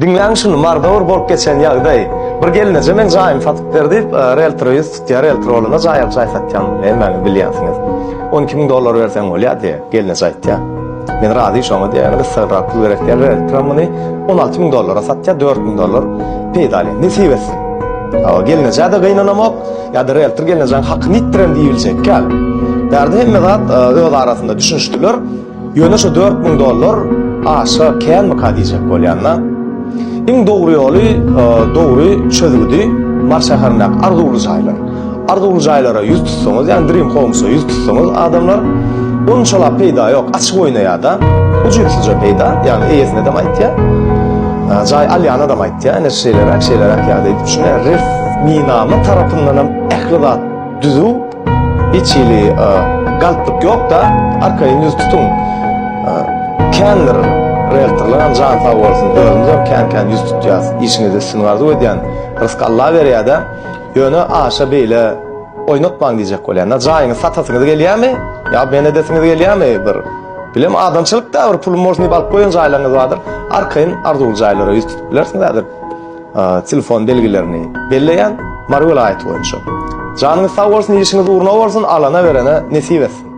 Dinleyen şunu mardavur bolup geçen ýagdaý. Bir gelinece men jaýym satyp berdi, realtor tutýar, realtor olana jaýyp jaý satýan. Meni bilýänsiňiz. $12.000 berseň bolýar diýe gelinece aýtdy. Men razy şoňa diýär, sırrak pul berek diýär, realtor muny $16.000 satýar, $4.000 peýdali. Nesip etsin. Awa gelinece de gynanamak, ýa-da realtor gelinejeň hakyny itdiren diýiljek. Derdi hemme zat öz arasynda düşünýüşdiler. Ýöne şu $4.000 aşa kän mi kadijek bolýanlar? İň dogry ýoly, dogry çözüdi Mars şäherinde arzuly jaýlar. Arzuly jaýlara ýüz tutsaňyz, ýani Dream Homes'a ýüz tutsaňyz, adamlar onçala peýda ýok, açyk oýnaýarda, ujutsuzca peýda, ýani eýesine de aýtdy. Jaý alýana da aýtdy, ene şeýlerak ýa-da düşünä, resmi namy tarapyndan hem ähli düzü, içili galplyk ýok da, arkaýyn ýüz tutun. Kendir realtorlar jan sag bolsun, özüňiz kän ýüz tutýas, işiňizde sizin arzu edýän rızk Allah berýär-de, ýöne aşa beýle oýnatmaň diýjek bolýar. Jaýyňyz satasyňyz gelýärmi? ýa mene desiňiz gelýärmi? Bir bilem adamçylykda bir pulum bolsun diýip alyp goýan jaýlaryňyz bardyr. Arkaýyn arzuly jaýlara ýüz tutup bilersiňizdir. Telefon belgilerini belleýän marwala aýt boýunça. Janyňyz sag bolsun, işiňiz uğruna bolsun, alana berene nesip etsin.